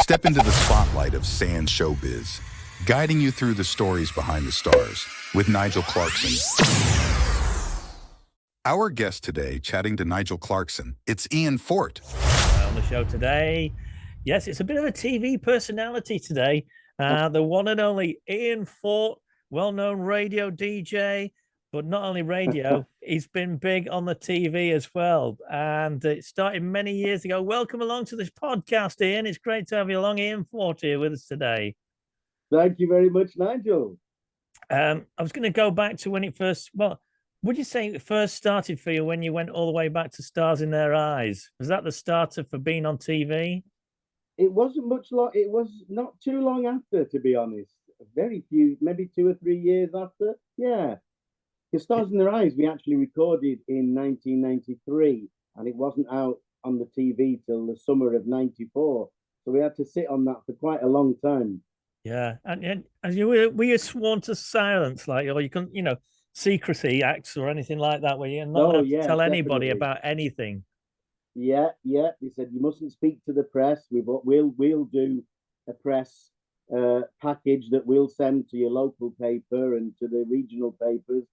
Step into the spotlight of Sand Showbiz, guiding you through the stories behind the stars with Nigel Clarkson. Our guest today, chatting to Nigel Clarkson, it's Ian Fortt. On the show today, yes, it's a bit of a TV personality today. The one and only Ian Fortt, well-known radio DJ, but not only radio, he's been big on the TV as well. And it started many years ago. Welcome along to this podcast, Ian. It's great to have you along. Ian Fortt here with us today. Thank you very much, Nigel. I was going to go back to when it first, well, would you say it first started for you when you went all the way back to Stars in Their Eyes? Was that the starter for being on TV? It wasn't much long. It was not too long after, to be honest. Very few, maybe 2 or 3 years after. Yeah. The Stars in Their Eyes, we actually recorded in 1993, and it wasn't out on the TV till the summer of 94. So we had to sit on that for quite a long time. Yeah. And you were you sworn to silence, like, or you couldn't, secrecy acts or anything like that, where you're not allowed to tell anybody definitely. about anything. Yeah. They said you mustn't speak to the press. We'll do a press package that we'll send to your local paper and to the regional papers,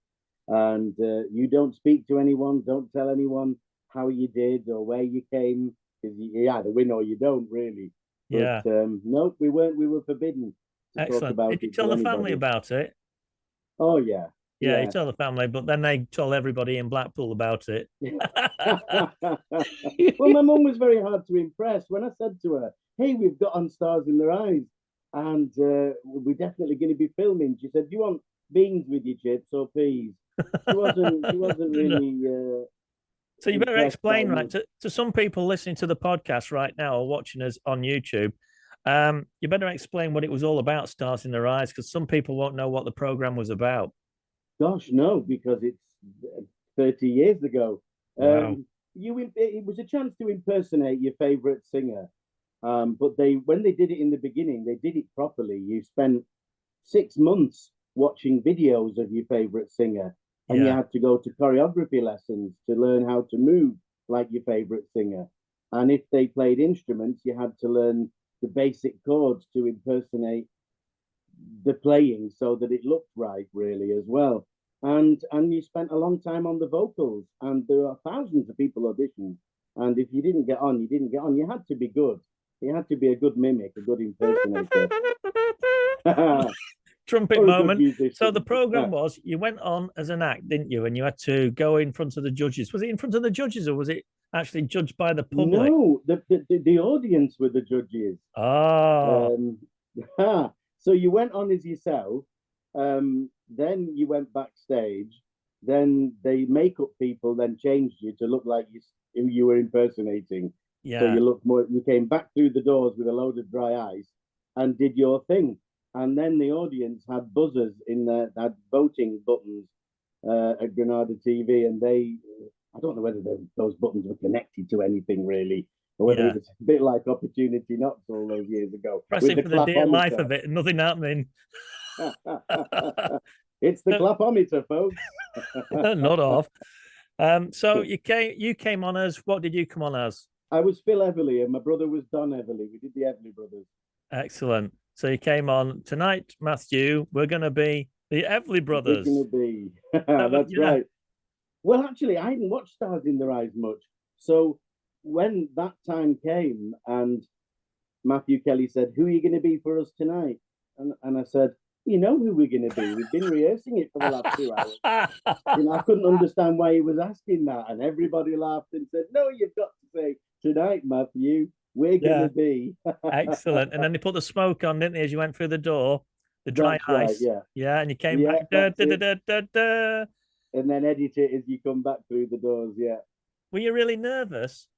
and you don't speak to anyone. Don't tell anyone how you did or where you came, because you either win or you don't, really. Yeah. But no, we weren't. We were forbidden to talk Excellent. about Did you it tell to the family anybody. about it? Oh yeah. Yeah, you told the family, but then they told everybody in Blackpool about it. Well, my mum was very hard to impress. When I said to her, "Hey, we've got on Stars in Their Eyes, and we're definitely going to be filming," she said, "Do you want beans with your chips or peas?" She wasn't really. So you better impressed explain, by right, me. to some people listening to the podcast right now or watching us on YouTube. You better explain what it was all about, Stars in Their Eyes, because some people won't know what the program was about. Gosh, no, because it's 30 years ago. Wow. It was a chance to impersonate your favorite singer. But when they did it in the beginning, they did it properly. You spent 6 months watching videos of your favorite singer, and you had to go to choreography lessons to learn how to move like your favorite singer. And if they played instruments, you had to learn the basic chords to impersonate the playing so that it looked right, really, as well. And you spent a long time on the vocals, and there are thousands of people auditioned, and if you didn't get on, you didn't get on. You had to be good. You had to be a good mimic, a good impersonator. Trumpet Or a good moment. musician. So the program was, you went on as an act, didn't you? And you had to go in front of the judges. Was it in front of the judges, or was it actually judged by the public? No, the audience were the judges. Oh, So you went on as yourself, then you went backstage, then the makeup people then changed you to look like you were impersonating. yeah. So you looked more. You came back through the doors with a load of dry ice and did your thing. And then the audience had buzzers had voting buttons at Granada TV, and I don't know whether those buttons were connected to anything really, or whether it was a bit like Opportunity Knocks all those years ago. Pressing for the dear life of it, and nothing happening. It's the clapometer, folks. Not off. So you came on as, what did you come on as? I was Phil Everly, and my brother was Don Everly. We did the Everly brothers. Excellent. So you came on tonight, Matthew. We're going to be the Everly brothers. We're going to be. That's right. Well, actually, I hadn't watched Stars in Their Eyes much. So when that time came and Matthew Kelly said, "Who are you going to be for us tonight?" And I said, "You know who we're going to be. We've been rehearsing it for the last 2 hours." I couldn't understand why he was asking that. And everybody laughed and said, "No, you've got to say, tonight, Matthew, we're going to be." Excellent. And then they put the smoke on, didn't they, as you went through the door? The dry That's ice. right, yeah. Yeah, and you came back. Da, da, da, da, da. And then edit it as you come back through the doors, yeah. Were you really nervous?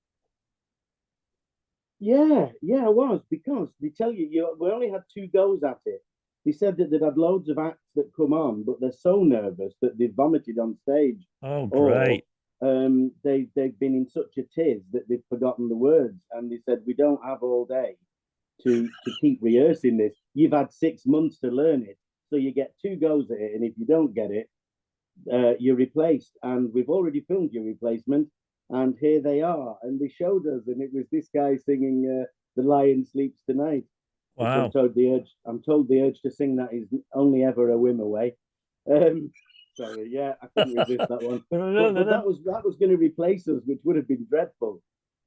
Yeah, I was, because they tell you we only had 2 goes at it. They said that they'd had loads of acts that come on, but they're so nervous that they've vomited on stage. Oh, great. Or they've been in such a tiz that they've forgotten the words, and they said, "We don't have all day to keep rehearsing this. You've had 6 months to learn it, so you get 2 goes at it, and if you don't get it, you're replaced. And we've already filmed your replacement, and here they are." And they showed us, and it was this guy singing The Lion Sleeps Tonight. Which Wow. I'm told the urge to sing that is only ever a whim away. Sorry, yeah, I couldn't resist that one. But that was going to replace us, which would have been dreadful.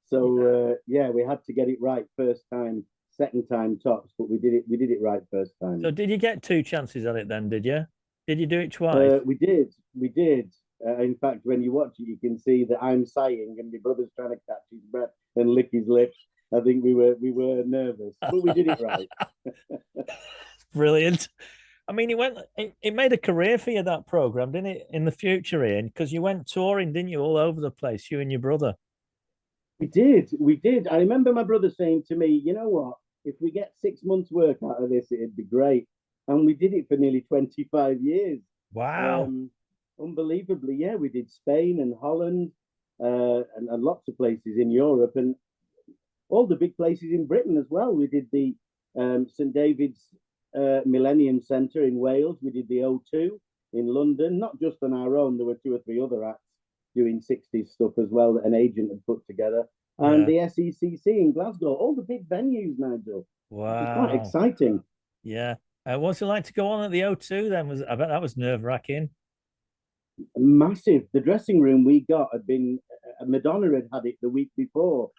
So yeah, we had to get it right first time, second time tops, but we did it. We did it right first time. So did you get two chances at it then? Did you? Did you do it twice? We did. We did. In fact, when you watch it, you can see that I'm sighing and my brother's trying to catch his breath and lick his lips. I think we were nervous, but we did it right. Brilliant. I mean, it made a career for you, that program, didn't it, in the future, Ian? Because you went touring, didn't you, all over the place, you and your brother? We did. We did. I remember my brother saying to me, you know what? If we get 6 months' work out of this, it'd be great. And we did it for nearly 25 years. Wow. Unbelievably, yeah. We did Spain and Holland and lots of places in Europe and all the big places in Britain as well. We did the St. David's Millennium Centre in Wales. We did the O2 in London, not just on our own. There were 2 or 3 other acts doing 60s stuff as well that an agent had put together. And the SECC in Glasgow, all the big venues, Nigel. Wow. It's quite exciting. Yeah. What's it like to go on at the O2 then? I bet that was nerve-wracking. Massive. The dressing room we got had been, Madonna had it the week before.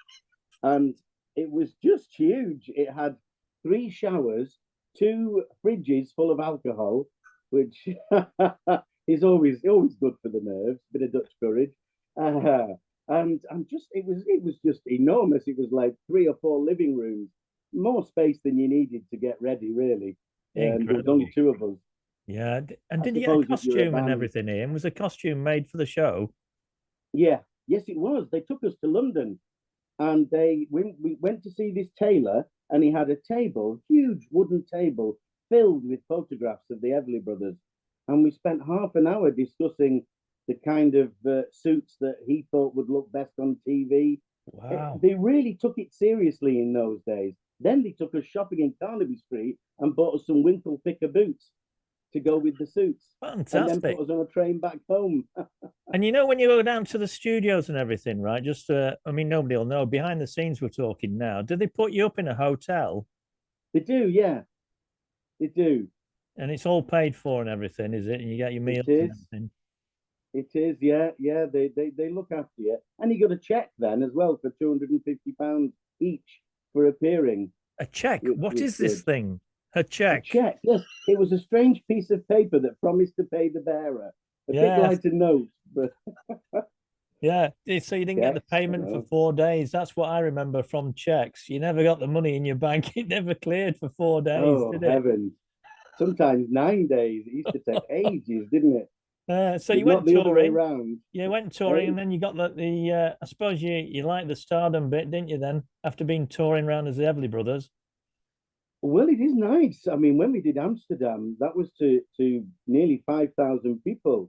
And it was just huge. It had 3 showers, 2 fridges full of alcohol, which is always good for the nerves. Bit of Dutch courage, and just it was just enormous. It was like 3 or 4 living rooms, more space than you needed to get ready, really. And there was only 2 of us. Yeah, and did you get a costume and everything, Ian? Was the costume made for the show? Yeah, yes, it was. They took us to London. And we went to see this tailor, and he had a table, huge wooden table, filled with photographs of the Everly brothers. And we spent half an hour discussing the kind of suits that he thought would look best on TV. Wow. They really took it seriously in those days. Then they took us shopping in Carnaby Street and bought us some Winkle Picker boots to go with the suits. Fantastic. And then put us on a train back home. And you know, when you go down to the studios and everything, right? Just, I mean, nobody will know. Behind the scenes, we're talking now. Do they put you up in a hotel? They do, yeah. They do. And it's all paid for and everything, is it? And you get your meals and everything. It is, yeah, yeah. They look after you. And you got a check then as well for £250 each for appearing. A check? What is this thing? A check? A check, yes. It was a strange piece of paper that promised to pay the bearer. A bit like a note, but yeah. So you didn't get the payment for 4 days. That's what I remember from checks. You never got the money in your bank. It never cleared for 4 days. Oh, did it? Heavens. Sometimes 9 days. It used to take ages, didn't it? So you went the touring. other way around. You went touring, and then you got the I suppose you liked the stardom bit, didn't you? Then after being touring around as the Everly Brothers. Well, it is nice. I mean, when we did Amsterdam, that was to nearly 5,000 people.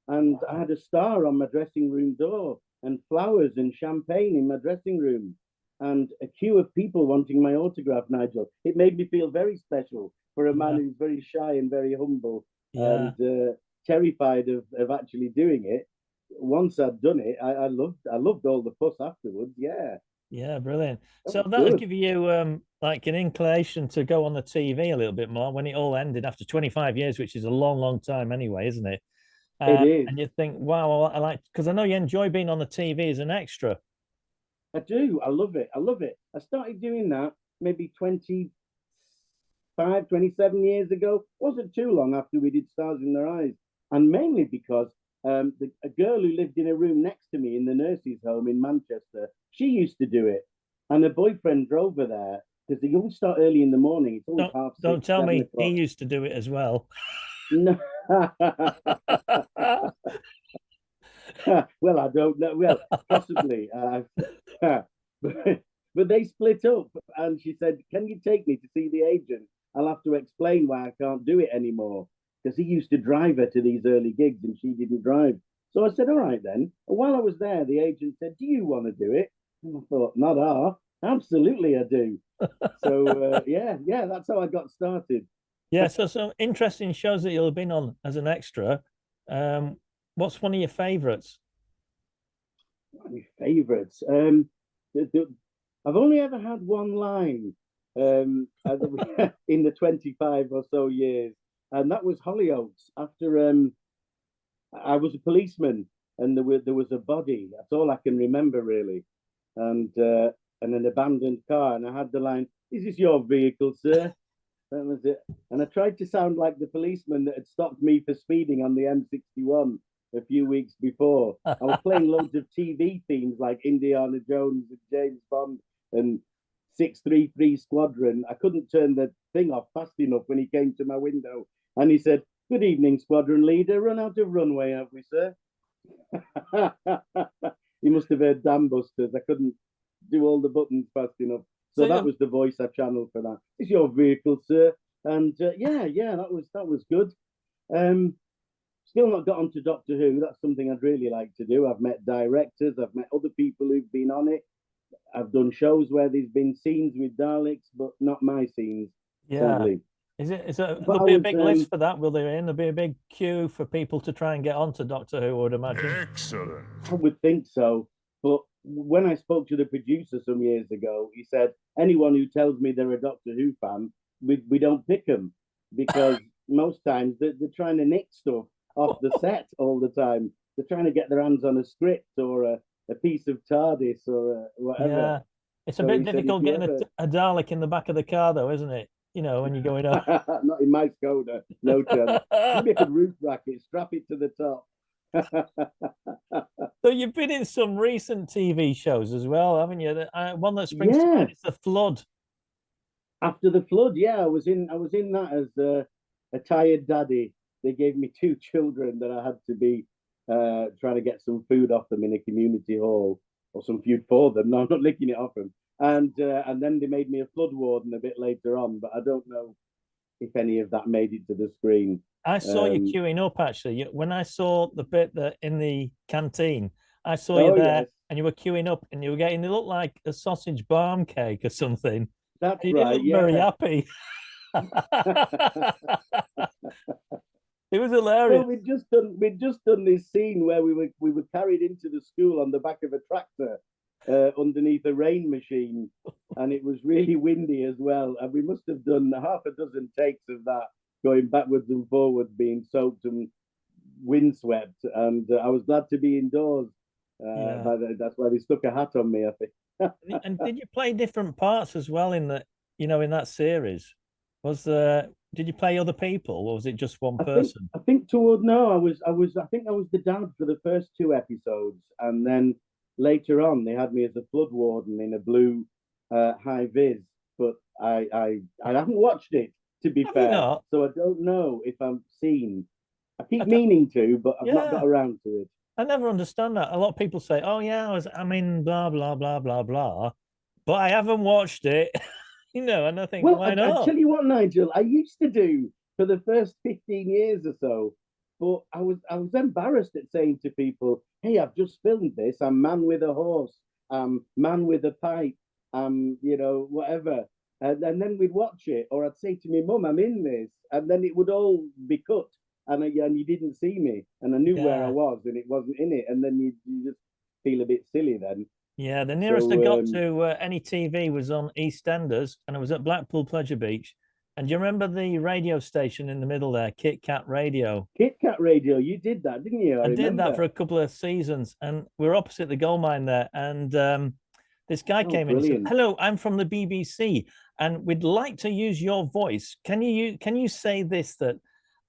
And I had a star on my dressing room door and flowers and champagne in my dressing room and a queue of people wanting my autograph, Nigel. It made me feel very special for a man who's very shy and very humble and terrified of actually doing it. Once I'd done it, I loved all the fuss afterwards. Yeah. Yeah, brilliant. So that'll give you like an inclination to go on the TV a little bit more when it all ended after 25 years, which is a long, long time anyway, isn't it? It is. And you think, wow, I like, because I know you enjoy being on the TV as an extra. I do. I love it. I love it. I started doing that maybe 25, 27 years ago. Wasn't too long after we did Stars in Their Eyes. And mainly because a girl who lived in a room next to me in the nurses' home in Manchester, she used to do it. And her boyfriend drove her there because they always start early in the morning. It's always half 6, Don't tell me o'clock. he used to do it as well. No. Well, I don't know. Well, possibly. But they split up, and she said, "Can you take me to see the agent? I'll have to explain why I can't do it anymore." Because he used to drive her to these early gigs, and she didn't drive. So I said, "All right then." And while I was there, the agent said, "Do you want to do it?" And I thought, "Not half. Absolutely, I do." So yeah, that's how I got started. Yeah, so some interesting shows that you'll have been on as an extra. What's one of your favourites? My favourites. I've only ever had one line in the 25 or so years, and that was Hollyoaks. After I was a policeman, and there was a body. That's all I can remember really, and an abandoned car, and I had the line, "Is this your vehicle, sir?" That was it. And I tried to sound like the policeman that had stopped me for speeding on the M61 a few weeks before. I was playing loads of TV themes like Indiana Jones and James Bond and 633 Squadron. I couldn't turn the thing off fast enough when he came to my window. And he said, "Good evening, Squadron Leader. Run out of runway, have we, sir?" He must have heard Dam Busters. I couldn't do all the buttons fast enough. So that was the voice I channeled for that. "Is your vehicle, sir?" And yeah, that was good. Um, Still not got onto Doctor Who. That's something I'd really like to do. I've met directors, I've met other people who've been on it. I've done shows where there's been scenes with Daleks, but not my scenes, Yeah. sadly. There'll be a big list for that, will there, Ian? There'll be a big queue for people to try and get onto Doctor Who, I would imagine. Excellent. I would think so. But when I spoke to the producer some years ago, he said, anyone who tells me they're a Doctor Who fan, we don't pick them because most times they're trying to nick stuff off the set all the time. They're trying to get their hands on a script or a piece of TARDIS or whatever. Yeah. It's a So bit he said, difficult if you getting ever- a Dalek in the back of the car, though, isn't it? You know, when you're going up. Not in my Skoda, no chance. Maybe a good roof racket, strap it to the top. So you've been in some recent TV shows as well, haven't you? One that springs to Yeah. mind is The Flood. After the flood, yeah, I was in that as a tired daddy. They gave me two children that I had to be trying to get some food off them in a community hall, or some food for them. No, I'm not licking it off them. And then they made me a flood warden a bit later on, but I don't know if any of that made it to the screen. I saw you queuing up actually. When I saw the bit that in the canteen, I saw you there, yes. and you were queuing up, and you were getting, it looked like a sausage barm cake or something. That's You right. didn't look very Yeah. happy. It was hilarious. Well, we'd just done this scene where we were carried into the school on the back of a tractor underneath a rain machine, and it was really windy as well. And we must have done half a dozen takes of that, going backwards and forwards, being soaked and windswept. And I was glad to be indoors. That's why they stuck a hat on me, I think. And did you play different parts as well in in that series? Did you play other people, or was it just one person? I think toward no, I think I was the dad for the first two episodes, and then later on they had me as a flood warden in a blue high vis. But I haven't watched it, to be Have you fair, not? so I don't know if I'm seen. I keep I don't- meaning to, but I've not Yeah. got around to it. I never understand that. A lot of people say, "Oh yeah, I'm in blah blah blah blah blah," but I haven't watched it. And I think, Well, why I not? tell you what, Nigel, I used to do for the first 15 years or so, but I was embarrassed at saying to people, "Hey, I've just filmed this. I'm man with a horse. I'm man with a pipe. Whatever." And then we'd watch it, or I'd say to my mum, "I'm in this," and then it would all be cut, and you didn't see me, and I knew where I Yeah. was, and it wasn't in it, and then you just feel a bit silly then. Yeah, the nearest I So got to any TV was on EastEnders, and it was at Blackpool Pleasure Beach. And do you remember the radio station in the middle there, Kit Kat Radio? Kit Kat Radio, you did that, didn't you? I did that remember. for a couple of seasons, and we're opposite the gold mine there. And this guy came in and said, brilliant. "Hello, I'm from the BBC, and we'd like to use your voice. Can you say this?" That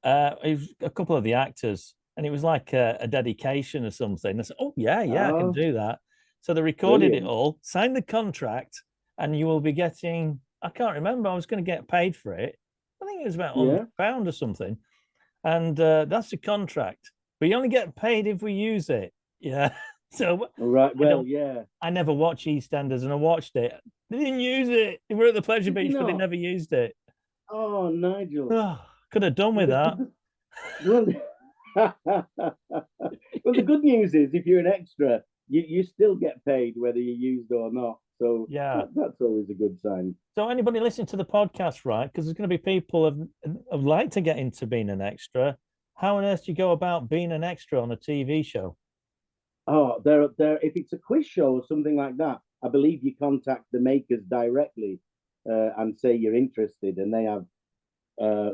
it was a couple of the actors, and it was like a dedication or something. I said, "Oh yeah, I can Oh, do that." So they recorded it brilliant. all, signed the contract, and you will be getting. I can't remember. I was going to get paid for it. I think it was about Yeah. £100 or something, and that's the contract. But you only get paid if we use it. Yeah. So Right. Well, don't- yeah. I never watched EastEnders, and I watched it. They didn't use it. They were at the Pleasure Did you Beach, but they not? never used it. Oh, Nigel. Oh, could have done with that. Well, well, the good news is if you're an extra, you still get paid whether you're used or not. So Yeah. that's always a good sign. So anybody listening to the podcast, right? Because there's going to be people have like to get into being an extra. How on earth do you go about being an extra on a TV show? Oh, there. If it's a quiz show or something like that, I believe you contact the makers directly and say you're interested, and they have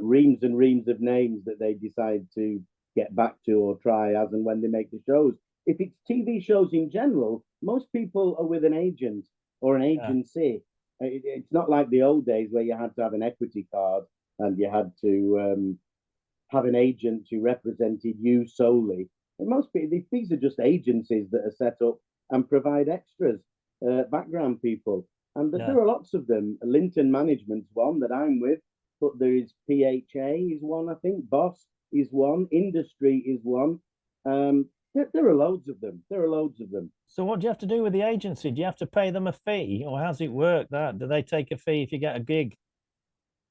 reams and reams of names that they decide to get back to or try as and when they make the shows. If it's TV shows in general, most people are with an agent or an agency. It's not like the old days where you had to have an equity card and you had to have an agent who represented you solely. And most people, these are just agencies that are set up and provide extras, background people. And there are lots of them. Linton Management's one that I'm with, but there is PHA is one, I think. Boss is one. Industry is one. There are loads of them. There are loads of them. So what do you have to do with the agency? Do you have to pay them a fee, or how's it work? That do they take a fee if you get a gig?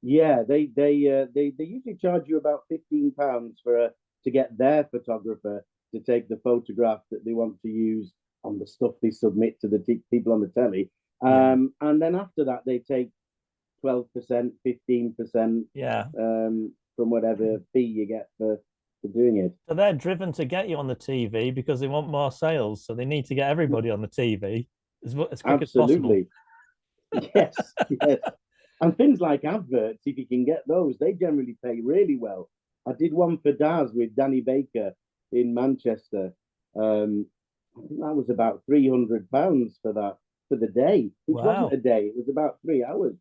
Yeah, they usually charge you about £15 for to get their photographer to take the photograph that they want to use on the stuff they submit to the people on the telly. And then after that, they take 12%, 15%, from whatever fee you get for doing it. So they're driven to get you on the TV because they want more sales. So they need to get everybody on the TV as quick as possible. Yes, yes. And things like adverts, if you can get those, they generally pay really well. I did one for Daz with Danny Baker in Manchester. I think that was about £300 for that for the day, which wasn't a day. It was about 3 hours.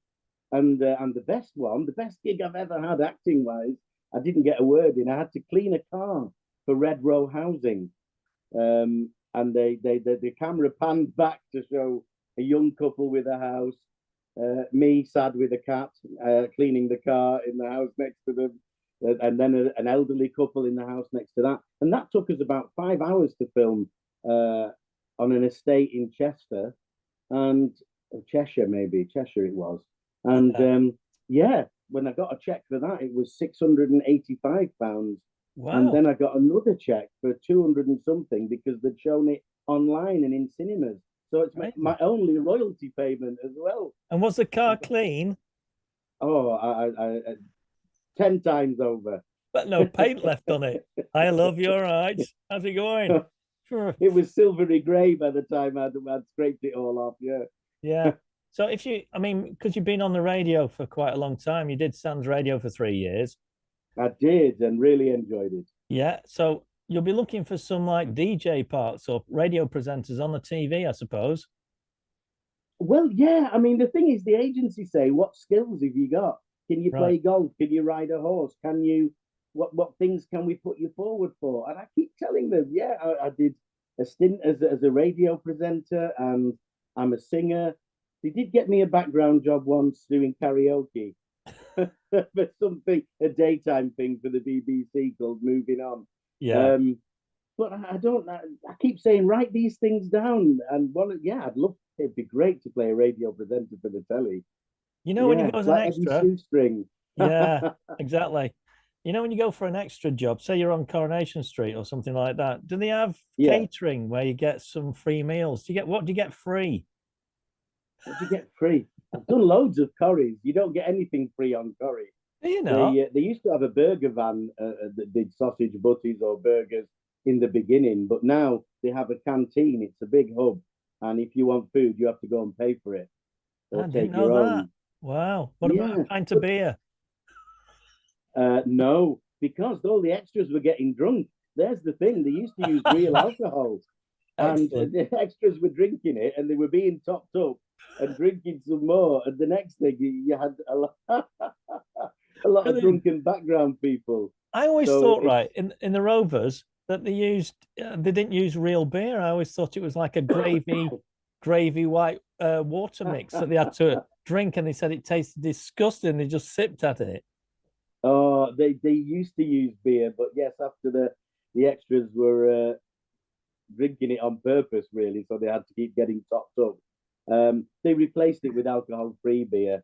And the best one, the best gig I've ever had acting wise, I didn't get a word in. I had to clean a car for Red Row Housing, and the camera panned back to show a young couple with a house. Me sad with a cat, cleaning the car in the house next to them, and then an elderly couple in the house next to that. And that took us about 5 hours to film on an estate in Chester and Cheshire it was. And when I got a check for that, it was £685. Wow. And then I got another check for 200 and something because they'd shown it online and in cinemas. So it's my only royalty payment as well. And was the car clean? Oh, I 10 times over. But no paint left on it. I love you, all right. How's it going? It was silvery grey by the time I'd scraped it all off, Yeah. So because you've been on the radio for quite a long time, you did Sands Radio for 3 years. I did, and really enjoyed it. Yeah. So you'll be looking for some like DJ parts or radio presenters on the TV, I suppose. Well, yeah. I mean, the thing is, the agency say, what skills have you got? Can you play golf? Can you ride a horse? Can you, what things can we put you forward for? And I keep telling them, I did a stint as a radio presenter, and I'm a singer. They did get me a background job once doing karaoke for something, a daytime thing for the BBC called Moving On. Yeah. But I don't. I keep saying, write these things down. And I'd love. It'd be great to play a radio presenter for the telly. You know, when you go as an extra, shoestring. Yeah, exactly. You know, when you go for an extra job, say you're on Coronation Street or something like that, do they have catering where you get some free meals? What do you get free? What do you get free? I've done loads of curries. You don't get anything free on curry. Do you know? They used to have a burger van that did sausage butties or burgers in the beginning, but now they have a canteen. It's a big hub, and if you want food, you have to go and pay for it or take your own. Wow. What about a pint of beer? No, because all the extras were getting drunk. There's the thing. They used to use real alcohol, and the extras were drinking it, and they were being topped up and drinking some more. And the next thing, you had a lot of drunken background people. I always thought, in the Rovers, that they didn't use real beer. I always thought it was like a gravy white water mix that they had to drink, and they said it tasted disgusting. They just sipped at it. Oh, they used to use beer, but yes, after the extras were drinking it on purpose, really, so they had to keep getting topped up. They replaced it with alcohol-free beer.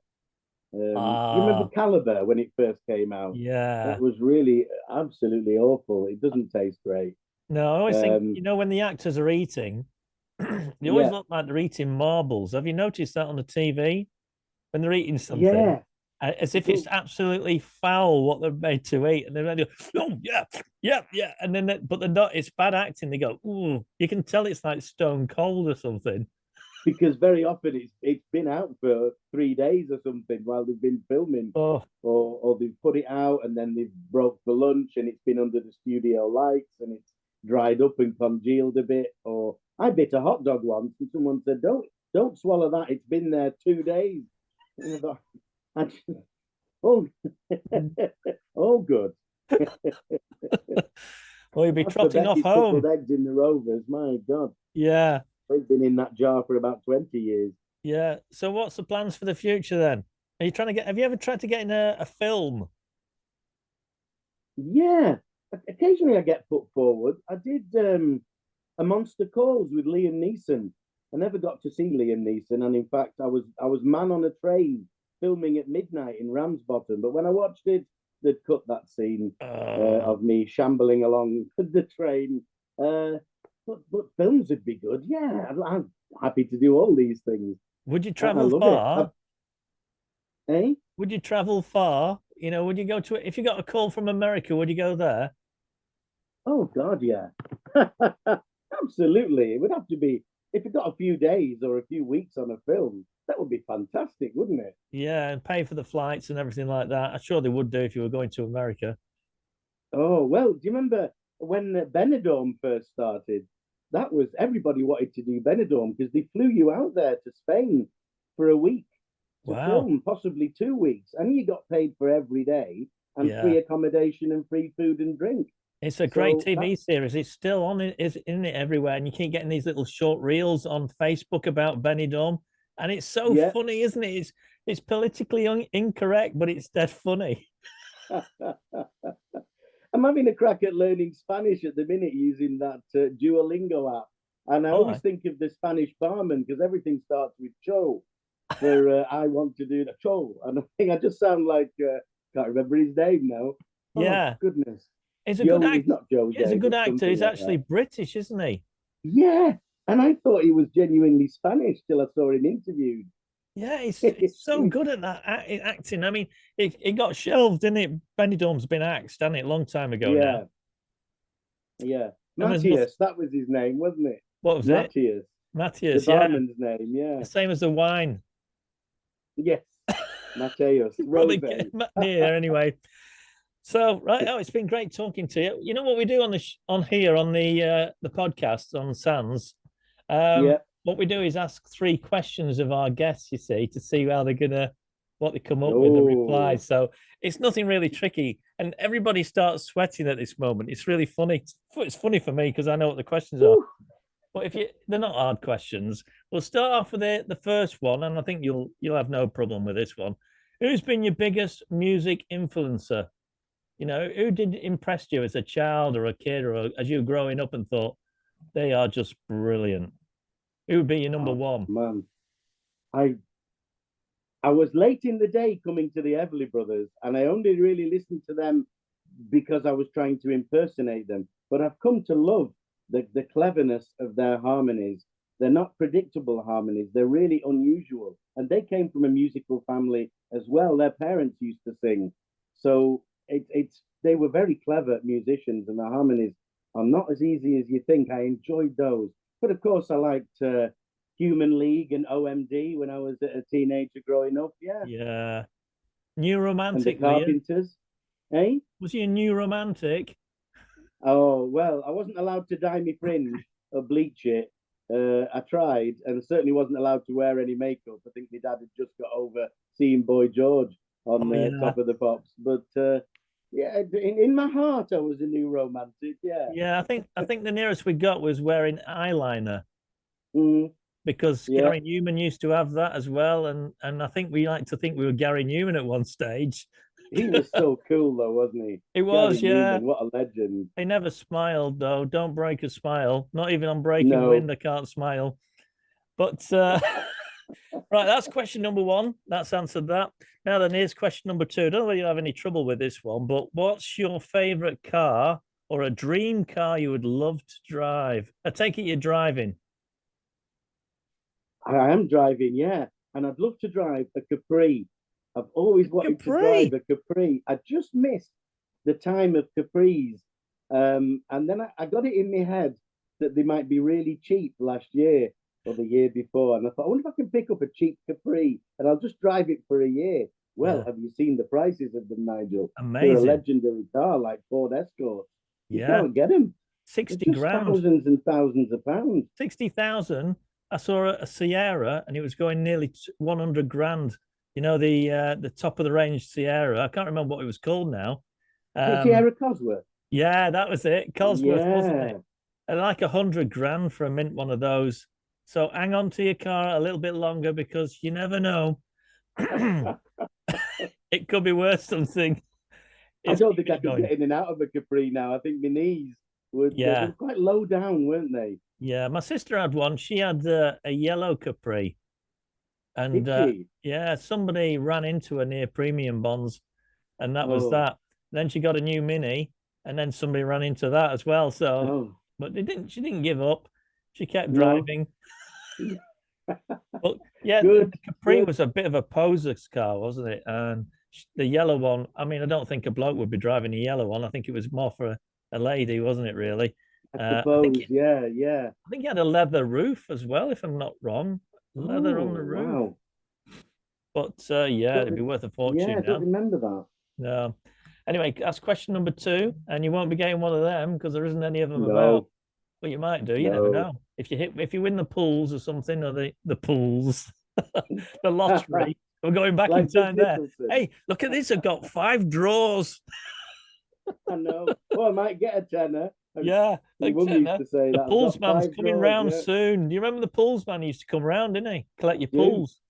You remember Caliber when it first came out? Yeah, that was really absolutely awful. It doesn't taste great. No, I always think, when the actors are eating, they always look like they're eating marbles. Have you noticed that on the TV when they're eating something? Yeah. As if it's absolutely foul what they're made to eat, and they're like, oh yeah, and then but they're not. It's bad acting. They go, ooh, you can tell it's like stone cold or something. because very often it's been out for 3 days or something while they've been filming, Oh, or they've put it out and then they've broke for lunch and it's been under the studio lights and it's dried up and congealed a bit. Or I bit a hot dog once and someone said, don't swallow that. It's been there 2 days. And I thought, oh, oh, good. well, you'll be As for trotting off Becky's home. pickled eggs in the Rovers, my God, Yeah, they've been in that jar for about 20 years. yeah. So, what's the plans for the future then? Are you trying to get? Have you ever tried to get in a film? Yeah, occasionally I get put forward. I did a Monster Calls with Liam Neeson. I never got to see Liam Neeson, and in fact, I was man on a train filming at midnight in Ramsbottom. But when I watched it, they'd cut that scene Oh, of me shambling along the train. But films would be good. Yeah, I'm happy to do all these things. would you I travel love it. far? Eh? Would you travel far? You know, would you go to if you got a call from America? Would you go there? Oh God, yeah. Absolutely. It would have to be if it got a few days or a few weeks on a film, that would be fantastic, wouldn't it? Yeah, and pay for the flights and everything like that. I'm sure they would do if you were going to America. Oh, well, do you remember when Benidorm first started? That was everybody wanted to do Benidorm because they flew you out there to Spain for a week to Wow. film, possibly 2 weeks, and you got paid for every day and Yeah. free accommodation and free food and drink. It's a great So TV that's series. It's still on it, is in it everywhere, and you keep getting these little short reels on Facebook about Benidorm, and it's so yeah. funny, isn't it? It's politically incorrect, but it's dead funny. I'm having a crack at learning Spanish at the minute using that Duolingo app. And I All always right. think of the Spanish barman because everything starts with cho for I want to do the cho. And I think I just sound like, can't remember his name now. Oh, Yeah, goodness. he's a good Joe, he's actor. not Jose, He's a good but actor. something He's like actually that. British, isn't he? Yeah. And I thought he was genuinely Spanish till I saw him interviewed. Yeah, he's so good at that acting. I mean, it got shelved, didn't it? Benidorm's been axed, hasn't it? A long time ago now. Yeah. Yeah. And there's nothing. Matthias, that was his name, wasn't it? What was it? Matthias, the Matthias, yeah. barman's name. The Yeah. same as the wine. Yes. Mateus, Probably Rose. get near anyway. So right, oh, it's been great talking to you. You know what we do on on here on the podcast on Sans. Yeah. What we do is ask three questions of our guests. You see, to see how they're gonna what they come up with the Oh, replies. So it's nothing really tricky, and everybody starts sweating at this moment. It's really funny. It's funny for me because I know what the questions are. whew. But if they're not hard questions. We'll start off with the first one, and I think you'll have no problem with this one. Who's been your biggest music influencer? You know, who did impress you as a child or a kid or as you were growing up and thought they are just brilliant? Who would be your number Oh, one? man. I I was late in the day coming to the Everly Brothers, and I only really listened to them because I was trying to impersonate them. But I've come to love the cleverness of their harmonies. They're not predictable harmonies, they're really unusual. And they came from a musical family as well. Their parents used to sing. So it's they were very clever musicians, and the harmonies are not as easy as you think. I enjoyed those. But of course, I liked Human League and OMD when I was a teenager growing up. Yeah. Yeah. New And the romantic, were you? Carpenters. Eh? Was he a new romantic? Oh, well, I wasn't allowed to dye my fringe or bleach it. I tried and certainly wasn't allowed to wear any makeup. I think my dad had just got over seeing Boy George on Oh the yeah. Top of the Pops. But yeah, in my heart, I was a new romantic. Yeah. Yeah, I think the nearest we got was wearing eyeliner Mm, because yeah. Gary Newman used to have that as well. And I think we like to think we were Gary Newman at one stage. He was so cool, though, wasn't he? It Gary was, yeah. Newman, what a legend. He never smiled though. Don't break a smile. Not even on breaking No. wind, I can't smile. But right, that's question number one. That's answered that. Now then, here's question number two. I don't know whether you have any trouble with this one, but what's your favorite car or a dream car you would love to drive? I take it you're driving. I am driving, yeah. And I'd love to drive a Capri. I've always wanted to drive Capri. a Capri. I just missed the time of Capris. And then I got it in my head that they might be really cheap last year. or the year before, and I thought, I wonder if I can pick up a cheap Capri and I'll just drive it for a year. Well, Yeah. have you seen the prices of them, Nigel? They're a Amazing. legendary car like Ford Escort. You Yeah. can't get them. They're 60 just grand. thousands and thousands of pounds. 60,000. I saw a Sierra and it was going nearly 100 grand. You know, the top of the range Sierra. I can't remember what it was called now. Is it Sierra Cosworth? Yeah, that was it. Cosworth, wasn't it? Yeah. And like 100 grand for a mint one of those. So hang on to your car a little bit longer because you never know. It could be worth something. I It's don't think I could going. get in and out of a Capri now. I think my knees would, they Yeah, were quite low down, weren't they? yeah. My sister had one. She had a yellow Capri, and Did she? yeah, somebody ran into her near Premium Bonds, and that was Oh, that. Then she got a new Mini, and then somebody ran into that as well. So, oh, but they didn't. She didn't give up. She kept no. driving. But yeah, the Good, Capri good. was a bit of a poser's car, wasn't it? And the yellow one, I mean, I don't think a bloke would be driving a yellow one. I think it was more for a lady, wasn't it, really? I I think suppose, yeah, yeah. I think he had a leather roof as well, if I'm not wrong. Leather on Oh, the roof. wow. But yeah, Don't it'd be worth a yeah, I fortune don't now. remember that. No. Anyway, that's question number two, and you won't be getting one of them because there isn't any of them about. No, But you might do. You never no. know. If you win the pools or something, or the pools, the lottery. We're going back in Like Vic time there. Nicholson. Hey, look at this. I've got 5 draws. I know. Oh, I might get a tenner. Yeah, My like mum used tenner. to say The that. I've pools got man's five coming draws, round yeah. soon. Do you remember the pools man used to come round, didn't he? Collect your Do. pools.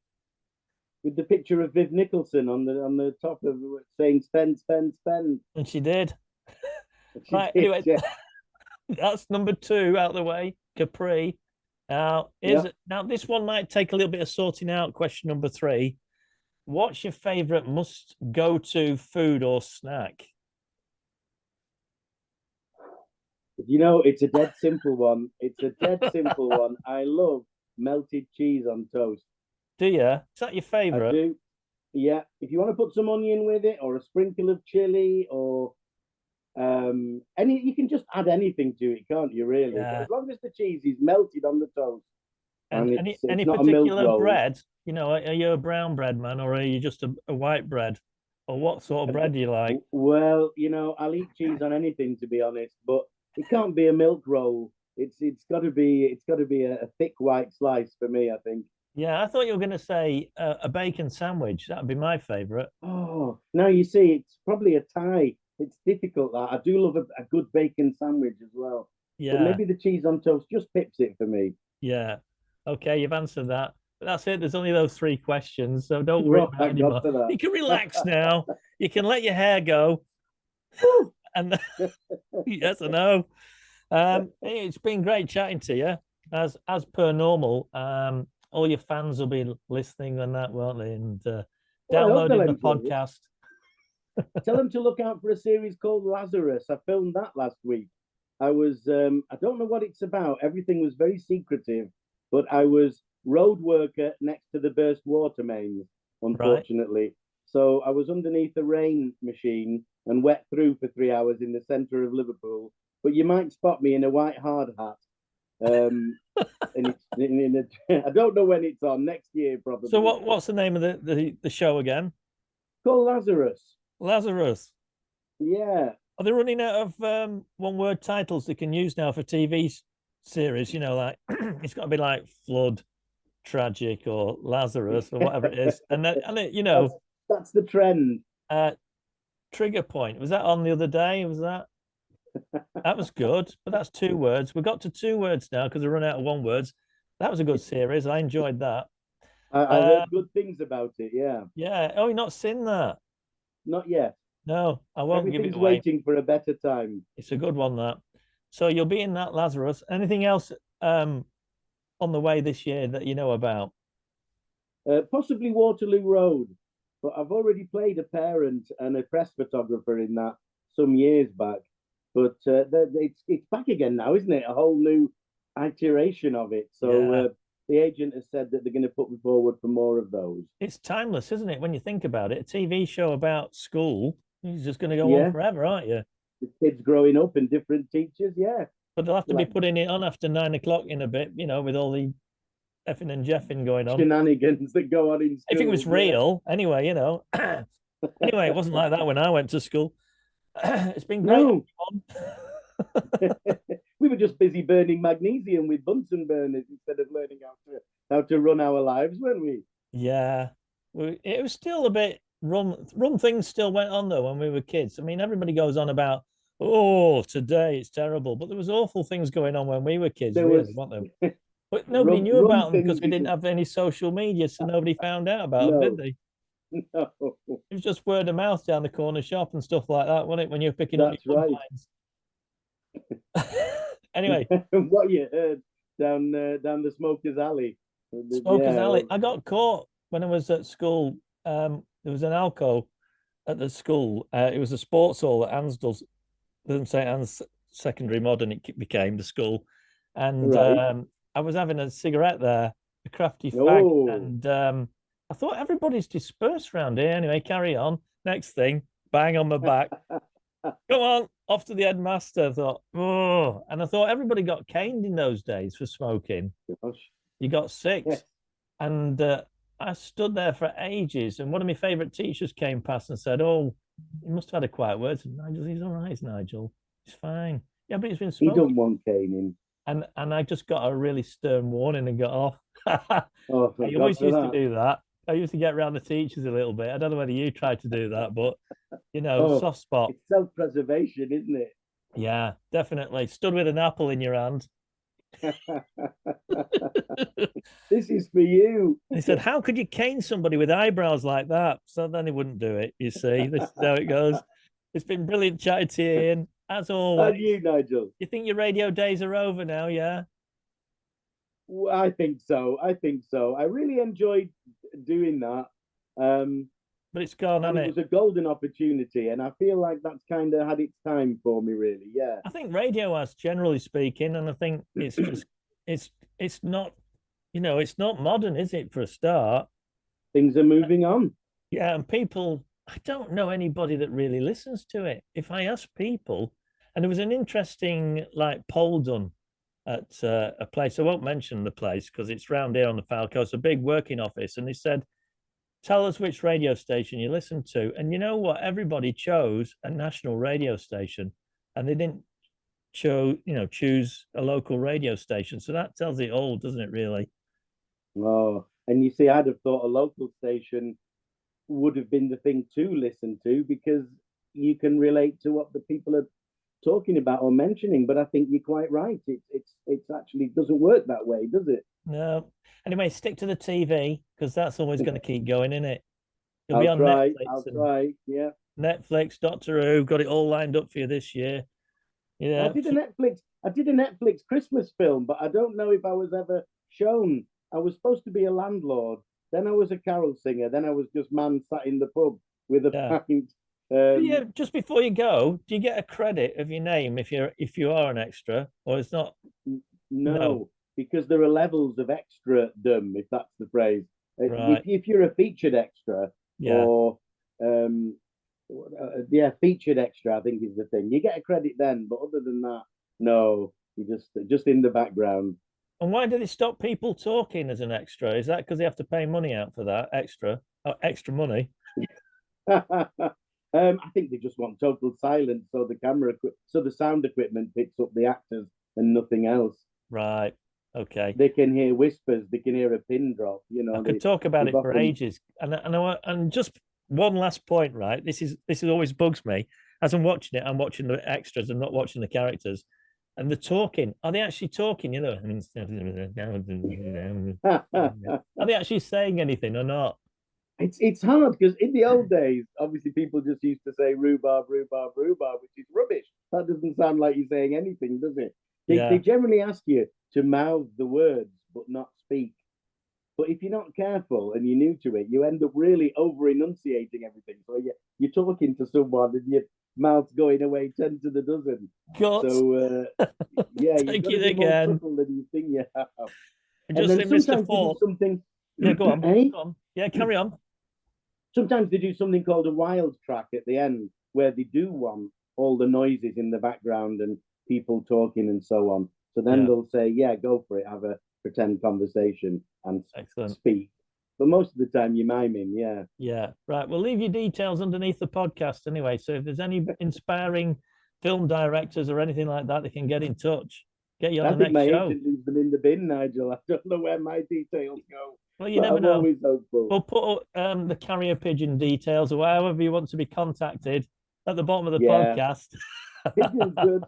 With the picture of Viv Nicholson on the top of it saying spend, spend, spend. And she did. She Right. did, Anyway, yeah. that's number 2 out of the way. Capri. Now, Yeah. now this one might take a little bit of sorting out. Question number 3. What's your favorite must go to food or snack? You know, it's a dead simple one. It's a dead simple one. I love melted cheese on toast. Do you? Is that your I favorite? do. Yeah. If you want to put some onion with it or a sprinkle of chili or any you can just add anything to it, can't you, really? But Yeah. as long as the cheese is melted on the toast And and any it's not a milk particular roll. bread? You know, are you a brown bread man or are you just a white bread? Or what sort of bread do you like? Well, you know, I'll eat cheese on anything to be honest, but it can't be a milk roll. It's got to be a thick white slice for me, I think. Yeah, I thought you were going to say a bacon sandwich. That'd be my favorite. Oh, now you see, it's probably a tie. It's difficult that I do love a good bacon sandwich as well, but Yeah, maybe the cheese on toast just pips it for me. yeah. Okay, you've answered that. But that's it. There's only those 3 questions, so don't worry Well, about thank God anymore. for You can relax that. now. You can let your hair go. And yes or no. It's been great chatting to you. As per normal, all your fans will be listening on that, won't they? And Well, I hope they'll downloading the enjoy it. podcast. Tell them to look out for a series called Lazarus. I filmed that last week. I don't know what it's about. Everything was very secretive, but I was road worker next to the burst water mains, Right. unfortunately. So I was underneath a rain machine and wet through for 3 hours in the centre of Liverpool. But you might spot me in a white hard hat. And it's I don't know when it's on, next year probably. So what's the name of the show again? Called Lazarus. Lazarus. Yeah. Are they running out of one word titles they can use now for TV series? You know, like it's got to be like Flood, Tragic, or Lazarus, or whatever it is. And you know, that's the trend. Trigger Point. Was that on the other day? Was that? That was good, but that's 2 words. We got to 2 words now because we run out of 1 words. That was a good series. I enjoyed that. I heard good things about it. Yeah. Yeah. Oh, you've not seen that? Not yet. No, I won't give it Everything's away. waiting for a better time. It's a good one, that. So you'll be in that, Lazarus. Anything else on the way this year that you know about? Possibly Waterloo Road, but I've already played a parent and a press photographer in that some years back. But it's back again now, isn't it? A whole new iteration of it. So Yeah. the agent has said that they're going to put me forward for more of those. It's timeless, isn't it? When you think about it, a TV show about school, it's just going to go Yeah. on forever, aren't you? The kids growing up and different teachers, yeah. But they'll have to be Like- putting it on after 9 o'clock in a bit, you know, with all the effing and jeffing going on. shenanigans that go on in school. If it was real, anyway, you know. Anyway, it wasn't like that when I went to school. It's been great. No. We were just busy burning magnesium with Bunsen burners instead of learning how to run our lives, weren't we? Yeah, it was still a bit rum things still went on though when we were kids. I mean, everybody goes on about, oh, today it's terrible, but there was awful things going on when we were kids, There really, was weren't there? But nobody knew rum about them because things we you didn't can. have any social media, so nobody found out about them, did No, they? no, It was just word of mouth down the corner shop and stuff like that, wasn't it? When you're picking up that's your right. lines. Anyway, What you heard down the smokers alley. Smokers Yeah, Alley. I got caught when I was at school. There was an alco at the school. It was a sports hall at Ansdell's, St Anne's Secondary Modern. It became the school, and right. I was having a cigarette there, a crafty fag, Oh, and I thought everybody's dispersed around here. Anyway, carry on. Next thing, bang on my back. Come on, off to the headmaster. I thought, oh, and I thought everybody got caned in those days for smoking. gosh. You got Yes. six. And I stood there for ages. And one of my favorite teachers came past and said, oh, he must have had a quiet word. I said, Nigel, he's all right, Nigel. He's fine. Yeah, but he's been He smoking. don't want caning. And I just got a really stern warning and got off. Oh, I thank God always for used to that. do that. I used to get around the teachers a little bit. I don't know whether you tried to do that, but you know, Oh, soft spot. it's self-preservation, isn't it? Yeah, definitely. Stood with an apple in your hand. This is for you. He said, how could you cane somebody with eyebrows like that? So then he wouldn't do it. You see, this is how it goes. It's been brilliant chatting to you, Ian. As always. And you, Nigel. You think your radio days are over now, yeah? I think so. I think so. I really enjoyed doing that. But it's gone, And hasn't it it? was a golden opportunity. And I feel like that's kind of had its time for me, really. Yeah. I think radio has, generally speaking, and I think it's just it's not, you know, it's not modern, is it, for a start? Things are moving on. Yeah, and people, I don't know anybody that really listens to it. If I ask people, and there was an interesting like poll done at a place. I won't mention the place because it's round here on the Foul Coast, a big working office, and they said, "Tell us which radio station you listen to." And you know what? Everybody chose a national radio station, and they didn't choose a local radio station. So that tells it all, doesn't it? Really? Oh, and you see, I'd have thought a local station would have been the thing to listen to because you can relate to what the people are talking about or mentioning. But I think you're quite right. It's actually doesn't work that way, does it? No. Anyway, stick to the TV because that's always going to keep going, isn't it? You'll be I'll on try. Netflix I'll and try. Yeah. Netflix, Doctor Who, got it all lined up for you this year. I Yeah. did a Netflix. I did a Netflix Christmas film, but I don't know if I was ever shown. I was supposed to be a landlord. Then I was a carol singer. Then I was just man sat in the pub with a Yeah. pint. Yeah, just before you go, do you get a credit of your name if you are an extra, or it's not? No, No, because there are levels of extra-dom, if that's the phrase. right? If you're a featured extra Yeah. or um, yeah, featured extra, I think is the thing. You get a credit then, but other than that, no, you just in the background. And why do they stop people talking as an extra? Is that because they have to pay money out for that extra, extra money? I think they just want total silence, so so the sound equipment picks up the actors and nothing else. Right. Okay. They can hear whispers, they can hear a pin drop. I could talk about it for often... ages, and just one last point, right? This is always bugs me as I'm watching it. I'm watching the extras and not watching the characters, and the talking. Are they actually talking? You know, are they actually saying anything or not? It's hard because in the old days, obviously people just used to say rhubarb, rhubarb, rhubarb, which is rubbish. That doesn't sound like you're saying anything, does it? They Yeah. generally ask you to mouth the words but not speak. But if you're not careful and you're new to it, you end up really over enunciating everything. So you're talking to someone and your mouth's going away 10 to the dozen. Got So yeah, you've take got to it be more again. subtle than you think you have. And Just then like Mr. sometimes they do Fortt. something. Yeah, go on. Eh? Go on. Yeah, carry on. Sometimes they do something called a wild track at the end where they do want all the noises in the background and people talking and so on. So then Yeah. they'll say, yeah, go for it. pretend conversation and Excellent. speak. But most of the time you're miming, yeah. Yeah, right. We'll leave your details underneath the podcast anyway. So if there's any inspiring film directors or anything like that, they can get in touch. Get you on I the think next my show. agent leaves them in the bin, Nigel. I don't know where my details go. Well, you But never I'm know. always hopeful. We'll put the carrier pigeon details or however you want to be contacted at the bottom of the Yeah. podcast. Pigeon's good.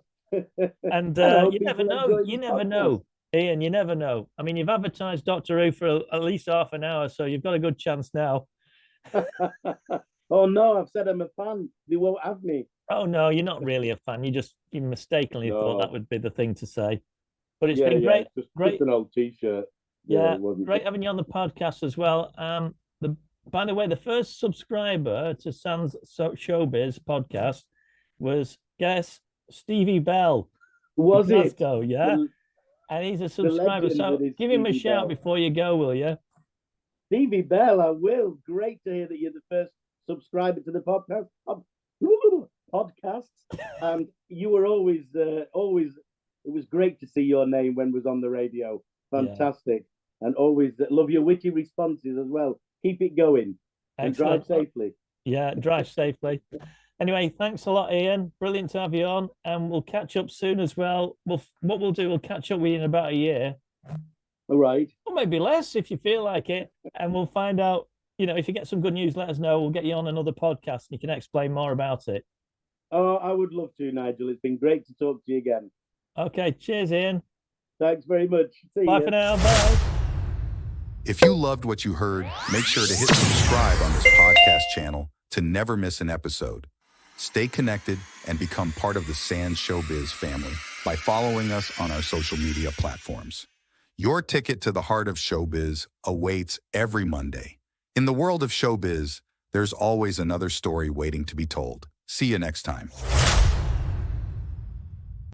And I hope you never people know. enjoy You this never podcast. know, Ian. You never know. I mean, you've advertised Doctor Who for at least half an hour, so you've got a good chance now. Oh no, I've said I'm a fan. They won't have me. Oh no, you're not really a fan. You mistakenly thought No. that would be the thing to say. But it's Yeah, been yeah, great, it's great. just an old T-shirt. Yeah, it wasn't. great having you on the podcast as well. By the way, the first subscriber to Sam's Showbiz podcast was, guess, Stevie Bell. Was in it? Glasgow, yeah. The- And he's a subscriber. legend So that is give him a Stevie shout Bell. before you go, will you? Stevie Bell, I will. Great to hear that you're the first subscriber to the podcast. And you were always. It was great to see your name when it was on the radio. Fantastic, and always love your witty responses as well. Keep it going, and Excellent. drive safely. Yeah, drive safely. Anyway, thanks a lot, Ian. Brilliant to have you on, and we'll catch up soon as well. What we'll do, we'll catch up with you in about a year, All right. or maybe less if you feel like it, and we'll find out. You know, if you get some good news, let us know. We'll get you on another podcast, and you can explain more about it. Oh, I would love to, Nigel. It's been great to talk to you again. Okay, cheers, Ian. Thanks very much. See Bye ya. for now. Bye. If you loved what you heard, make sure to hit subscribe on this podcast channel to never miss an episode. Stay connected and become part of the Sans Showbiz family by following us on our social media platforms. Your ticket to the heart of showbiz awaits every Monday. In the world of showbiz, there's always another story waiting to be told. See you next time.